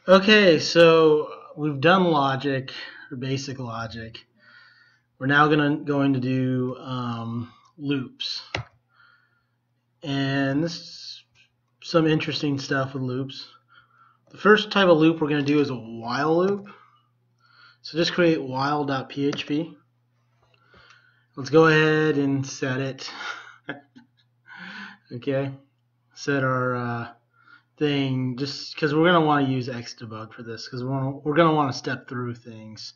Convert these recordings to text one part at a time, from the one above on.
Okay, so we've done logic, or basic logic. We're now going to do loops. And this is some interesting stuff with loops. The first type of loop we're going to do is a while loop. So just create while.php. Let's go ahead and set it. Okay, set our thing, just because we're going to want to use Xdebug for this, because we're going to want to step through things.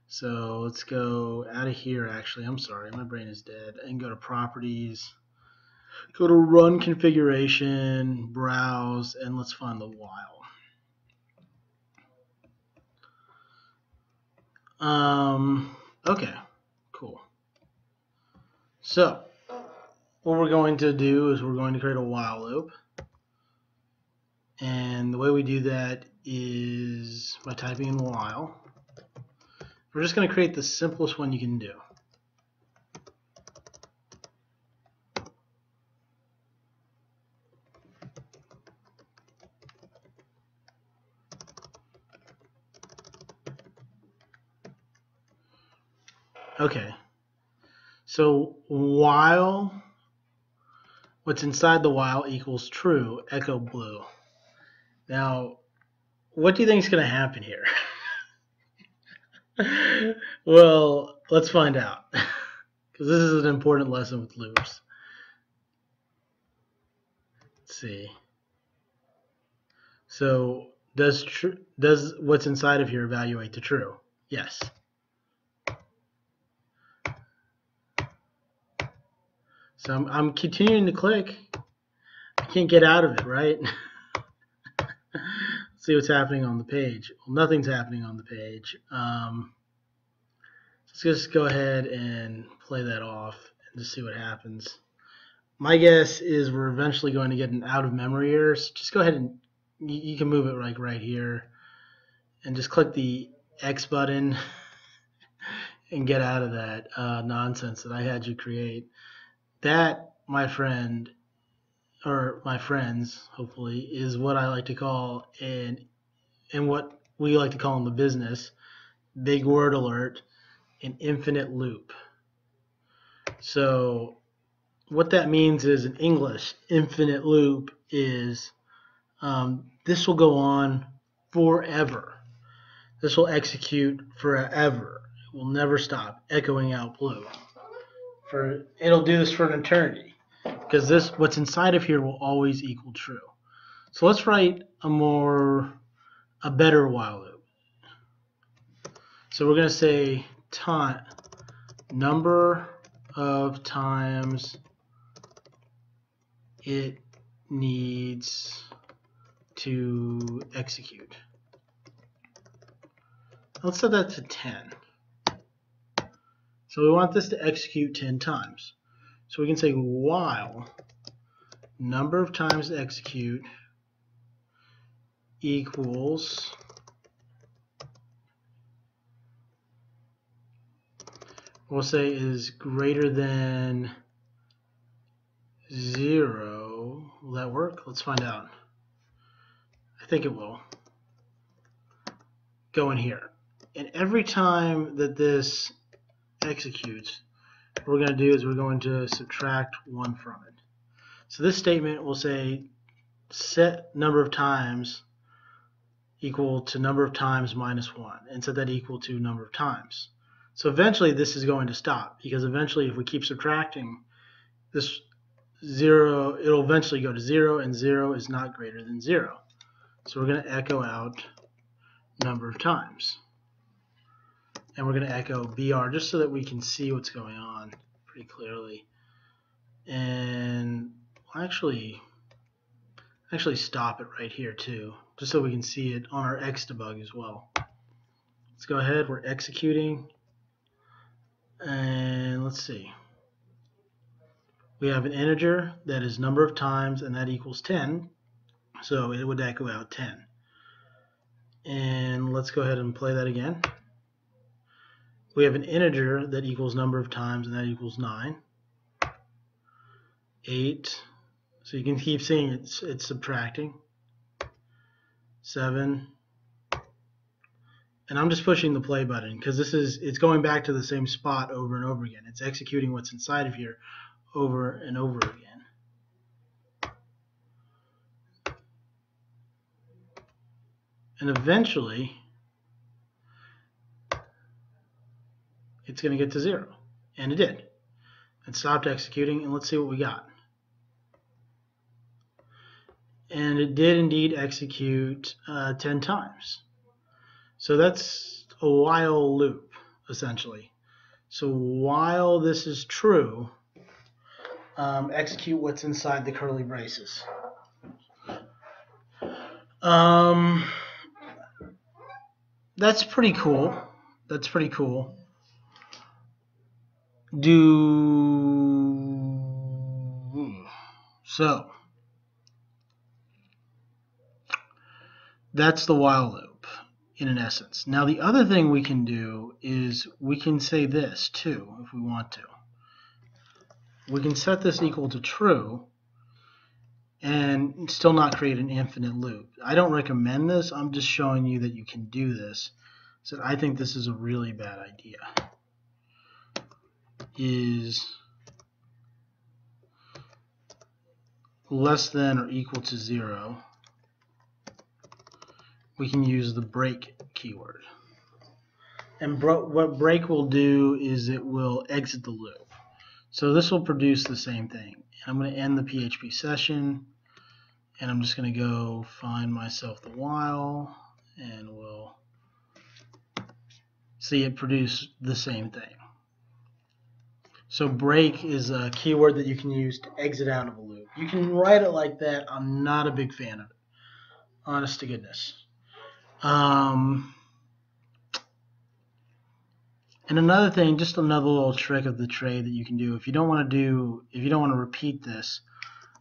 So let's go out of here. Actually, I'm sorry, my brain is dead. And go to Properties, go to Run Configuration, Browse, and let's find the while. Okay, cool. So what we're going to do is we're going to create a while loop. And the way we do that is by typing in while. We're just going to create the simplest one you can do. Okay, so while what's inside the while equals true, echo blue. Now, what do you think is going to happen here? Well, let's find out, because this is an important lesson with loops. Let's see. So does what's inside of here evaluate to true? Yes. So I'm continuing to click. I can't get out of it, right? Let's see what's happening on the page. Well, nothing's happening on the page. Let's just go ahead and play that off and just see what happens. My guess is we're eventually going to get an out of memory error. So just go ahead and you can move it like right here and just click the X button and get out of that nonsense that I had you create. That, my friend, or my friends, hopefully, is what I like to call and what we like to call in the business, big word alert, an infinite loop. So what that means is, in English, infinite loop is this will go on forever. This will execute forever. It will never stop echoing out blue. It'll do this for an eternity, because what's inside of here will always equal true. So let's write a better while loop. So we're going to say number of times it needs to execute. Let's set that to 10. So we want this to execute 10 times. So we can say while number of times to execute equals we'll say is greater than 0. Will that work? Let's find out. I think it will. Go in here. And every time that this executes, what we're going to do is we're going to subtract 1 from it. So this statement will say set number of times equal to number of times minus 1, and set that equal to number of times. So eventually this is going to stop, because eventually if we keep subtracting this 0, it'll eventually go to 0, and 0 is not greater than 0. So we're going to echo out number of times. And we're going to echo BR just so that we can see what's going on pretty clearly. And we'll actually stop it right here too, just so we can see it on our Xdebug as well. Let's go ahead, we're executing, and let's see. We have an integer that is number of times, and that equals 10, so it would echo out 10. And let's go ahead and play that again. We have an integer that equals number of times, and that equals 9. 8, so you can keep seeing it's subtracting. 7, And I'm just pushing the play button because it's going back to the same spot over and over again. It's executing what's inside of here over and over again. And eventually, it's going to get to 0. And it did. It stopped executing, and let's see what we got. And it did indeed execute 10 times. So that's a while loop, essentially. So while this is true, execute what's inside the curly braces. That's pretty cool. That's pretty cool. So that's the while loop in an essence. Now the other thing we can do is we can say this too if we want to. We can set this equal to true and still not create an infinite loop. I don't recommend this. I'm just showing you that you can do this. So I think this is a really bad idea. Is less than or equal to 0. We can use the break keyword. And what break will do is it will exit the loop. So this will produce the same thing. I'm going to end the PHP session, and I'm just going to go find myself the while, and we'll see it produce the same thing. So break is a keyword that you can use to exit out of a loop. You can write it like that. I'm not a big fan of it, honest to goodness. And another thing, just another little trick of the trade that you can do, if you don't want to repeat this,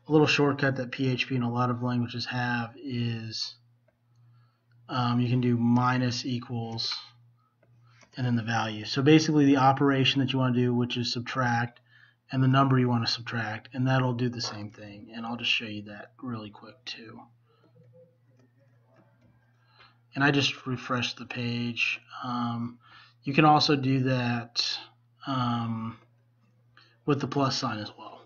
a little shortcut that PHP and a lot of languages have is you can do minus equals and then the value. So basically the operation that you want to do, which is subtract, and the number you want to subtract, and that'll do the same thing. And I'll just show you that really quick too. And I just refreshed the page. You can also do that with the plus sign as well.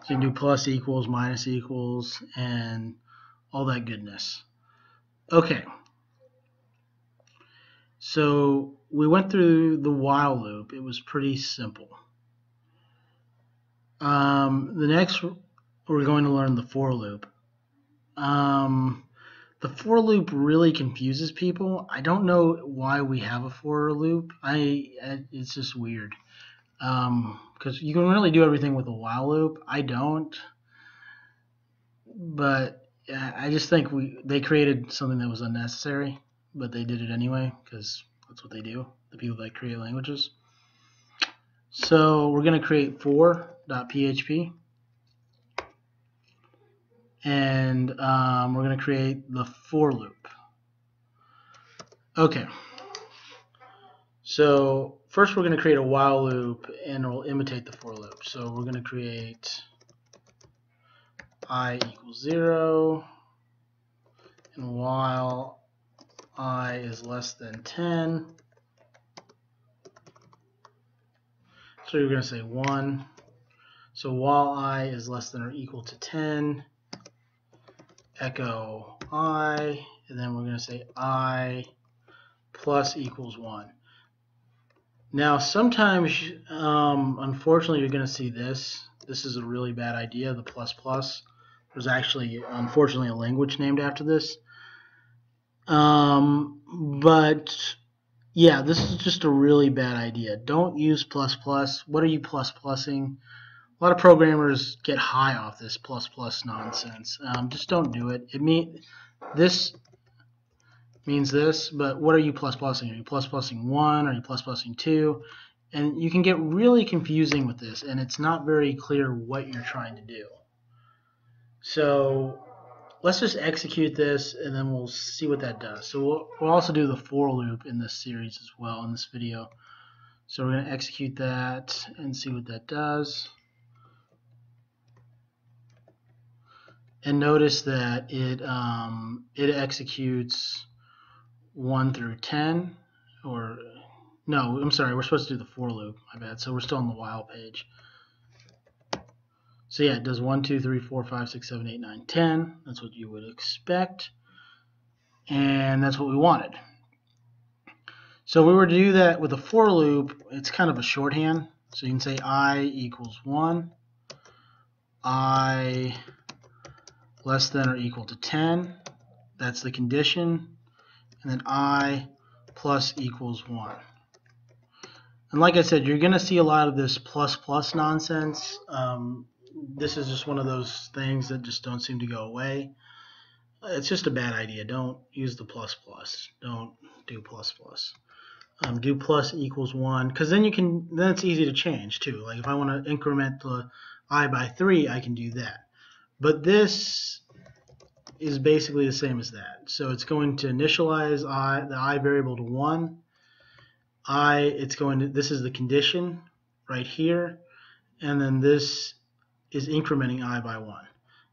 So you can do plus equals, minus equals, and all that goodness. Okay. So we went through the while loop. It was pretty simple. The next, we're going to learn the for loop. The for loop really confuses people. I don't know why we have a for loop. It's just weird. Because you can really do everything with a while loop. I don't. But I just think they created something that was unnecessary, but they did it anyway because that's what they do, the people that create languages. So we're going to create for.php, and we're going to create the for loop. Okay. So first we're going to create a while loop, and we'll imitate the for loop. So we're going to create I equals 0, and while I is less than 10, so you're going to say 1. So while I is less than or equal to 10, echo I, and then we're going to say I plus equals 1. Now sometimes, unfortunately, you're going to see this. This is a really bad idea, the plus plus. There's actually, unfortunately, a language named after this. But yeah, this is just a really bad idea. Don't use plus plus. What are you plus plussing? A lot of programmers get high off this plus plus nonsense. Just don't do it. This means this, but what are you plus plussing? Are you plus plussing 1? Are you plus plussing 2? And you can get really confusing with this, and it's not very clear what you're trying to do. So let's just execute this, and then we'll see what that does. So we'll also do the for loop in this series as well, in this video. So we're going to execute that and see what that does. And notice that it executes 1 through 10, or no, I'm sorry, we're supposed to do the for loop, my bad. So we're still on the while page. So yeah, it does 1, 2, 3, 4, 5, 6, 7, 8, 9, 10. That's what you would expect. And that's what we wanted. So if we were to do that with a for loop, it's kind of a shorthand. So you can say I equals 1, I less than or equal to 10. That's the condition. And then I plus equals 1. And like I said, you're going to see a lot of this plus plus nonsense. This is just one of those things that just don't seem to go away. It's just a bad idea. Don't use the plus plus. Don't do plus plus. Do plus equals 1, because then it's easy to change too. Like if I want to increment the I by 3, I can do that. But this is basically the same as that. So it's going to initialize the I variable to 1. This is the condition right here, and then this is incrementing I by 1.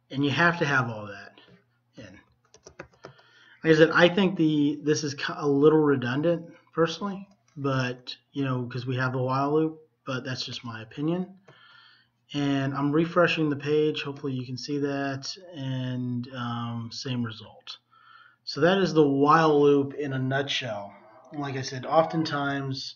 And you have to have all that in. Like I said, I think this is a little redundant personally, but because we have the while loop, but that's just my opinion. And I'm refreshing the page. Hopefully you can see that, and same result. So that is the while loop in a nutshell. Like I said, oftentimes,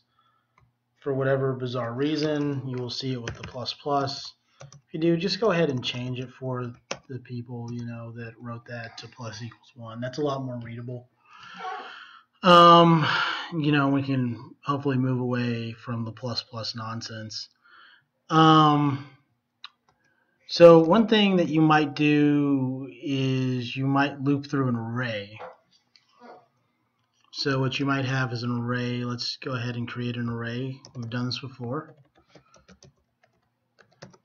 for whatever bizarre reason, you will see it with the plus plus. If you do, just go ahead and change it for the people that wrote that to plus equals 1. That's a lot more readable. We can hopefully move away from the plus plus nonsense. So one thing that you might do is you might loop through an array. So what you might have is an array. Let's go ahead and create an array. We've done this before.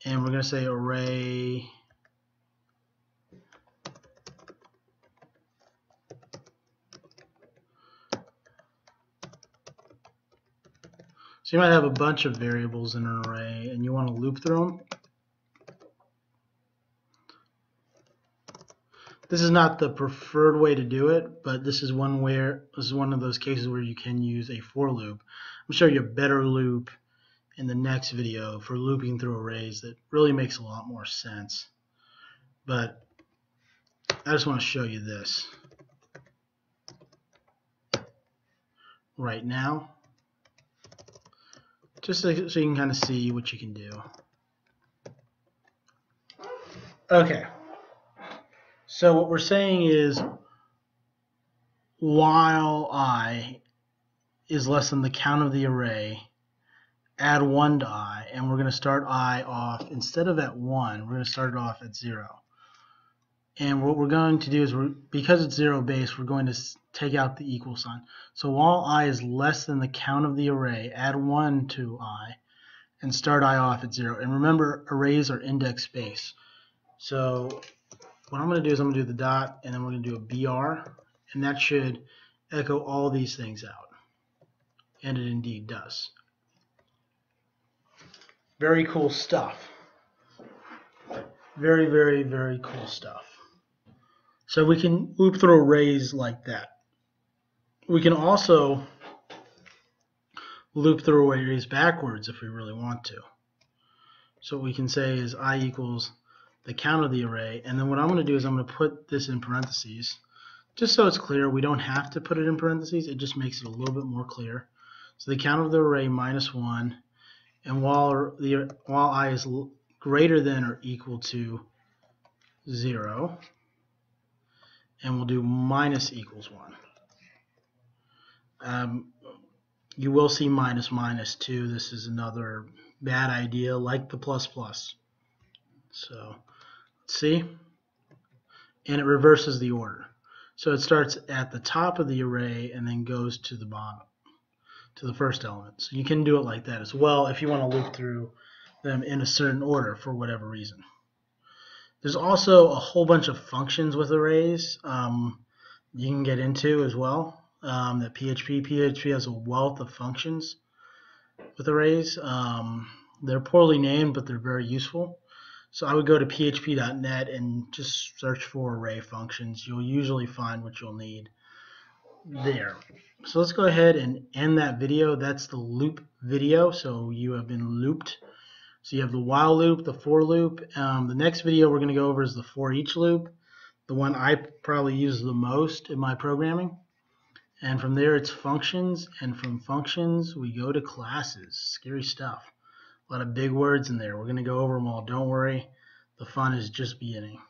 And we're going to say array so you might have a bunch of variables in an array and you want to loop through them. This is not the preferred way to do it, but this is one of those cases where you can use a for loop. I'm showing you a better loop in the next video for looping through arrays that really makes a lot more sense. But I just want to show you this right now, just so you can kind of see what you can do. Okay. So what we're saying is while I is less than the count of the array, add 1 to I, and we're going to start I off, instead of at 1, we're going to start it off at 0. And what we're going to do is, because it's 0 base, we're going to take out the equal sign. So while I is less than the count of the array, add 1 to I, and start I off at 0. And remember, arrays are index space. So what I'm going to do is I'm going to do the dot, and then we're going to do a BR, and that should echo all these things out. And it indeed does. Very cool stuff. Very, very, very cool stuff. So we can loop through arrays like that. We can also loop through arrays backwards if we really want to. So what we can say is I equals the count of the array, and then what I'm going to do is I'm going to put this in parentheses, just so it's clear. We don't have to put it in parentheses, it just makes it a little bit more clear. So the count of the array minus 1, and while I is greater than or equal to 0, and we'll do minus equals 1. You will see minus minus too. This is another bad idea, like the plus plus. So let's see, and it reverses the order. So it starts at the top of the array and then goes to the bottom, to the first element. So you can do it like that as well if you want to loop through them in a certain order for whatever reason. There's also a whole bunch of functions with arrays you can get into as well. That PHP has a wealth of functions with arrays. They're poorly named, but they're very useful. So I would go to php.net and just search for array functions. You'll usually find what you'll need. there. So let's go ahead and end that video. That's the loop video. So you have been looped. So you have the while loop, the for loop. The next video we're going to go over is the for each loop, the one I probably use the most in my programming. And from there it's functions, and from functions we go to classes. Scary stuff. A lot of big words in there. We're going to go over them all. Don't worry. The fun is just beginning.